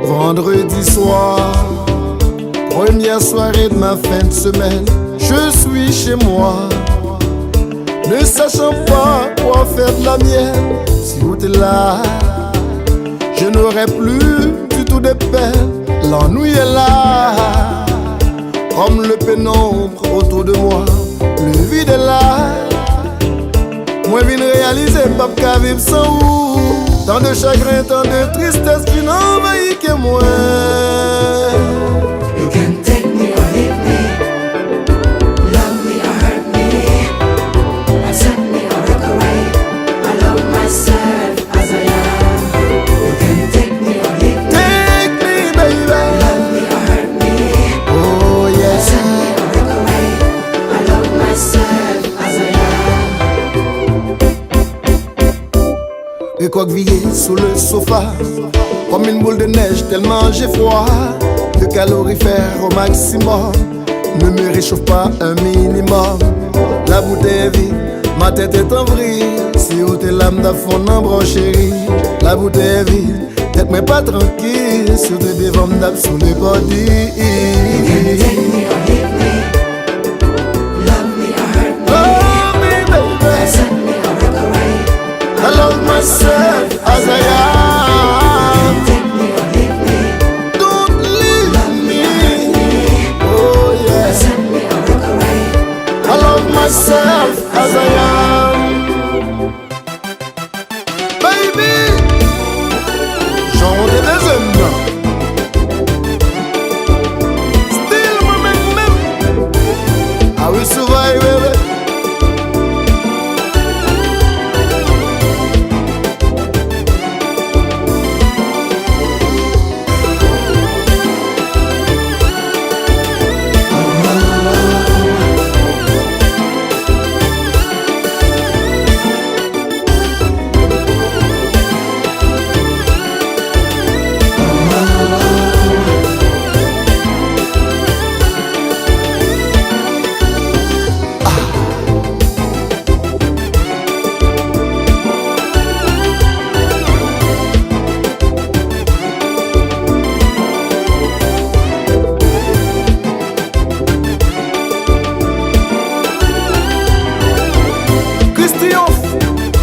Vendredi soir, première soirée de ma fin de semaine, je suis chez moi, ne sachant pas quoi faire de la mienne. Si vous êtes là, je n'aurai plus du tout de peine. L'ennui est là, comme le pénombre autour de moi. Le vide est là, moi je viens réaliser pas qu'à vivre sans vous. Tant de chagrin, tant de tristesse qui n'envahit que moi. You can take me or leave me, love me or hurt me, accept me or look away. I love myself as I am. You can take me or leave me, Take me, baby. love me or hurt me, Oh yeah. accept me or look away. I love myself as I am. Et quoi que veiller sous le sofa, comme une boule de neige tellement j'ai froid. Le calorifère au maximum ne me réchauffe pas un minimum. La bouteille est vide, ma tête est en vrille. Si où tes lames d'affond en chérie. La bouteille est vide, tête mais pas tranquille. Si où tes devants m'dap sous les body. You can take me or leave me, love me or hurt me, Love me, baby. accept me or look away. I love myself as I am. Take me or leave me, Don't leave love me or hurt me. me, Oh yeah. accept me or look away. I love myself as I am. Baby, j'en ai des hommes. Still remember, I will survive, baby. Christian,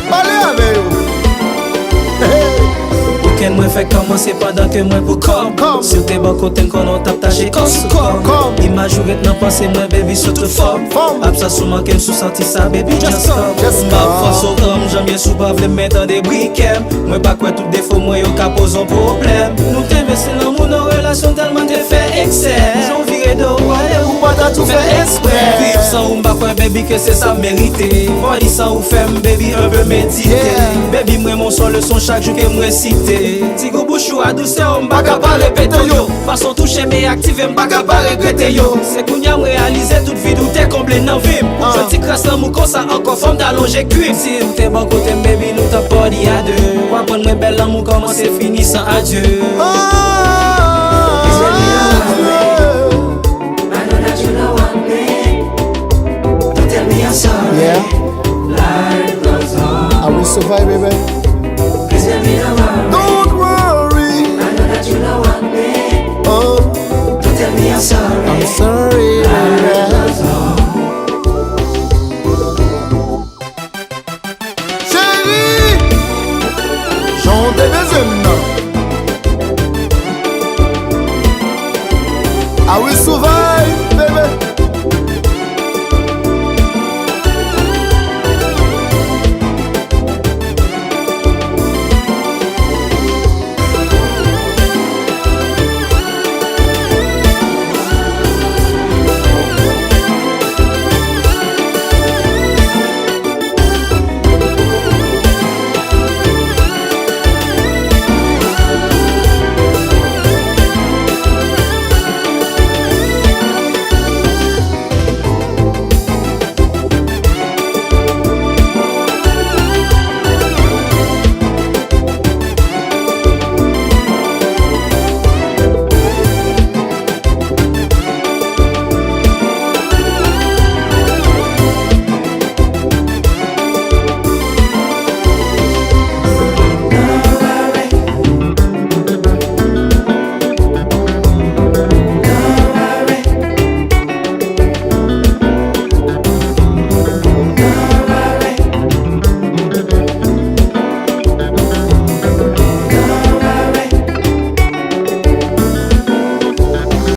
parlez avec vous. Hey. Week-end moi fait commencer pendant que moi pour comme sur tes bons côtés qu'on a tape tâché comme image ou nan pensé moi baby sous toute forme ap ça sous manqué sous senti ça baby just come ma force au homme j'aime bien sous pas vle mettre dans des briquets moi pas quoi tout défaut moi yo ka pose un problème nous t'investir dans mon relation tellement de fait excès j'en viré de ou pas t'as tout fait exprès vivre sans ou pas quoi baby que c'est ça mérité body sans ou femme baby un peu méditer baby moi mon son le son chaque jour que moi citer Tigo bouchou à douceur m'pa ka pa répéter yo façon toucher mais activer m'pa ka pa regretter yo c'est qu'on y a réalisé toute vie d'où t'es comblé dans vim je t'y crasse l'amour comme ça encore forme d'allonger cuir si ou t'es bon côté baby nous t'as body à deux ou apprendre moi belle l'amour comment c'est fini sans adieu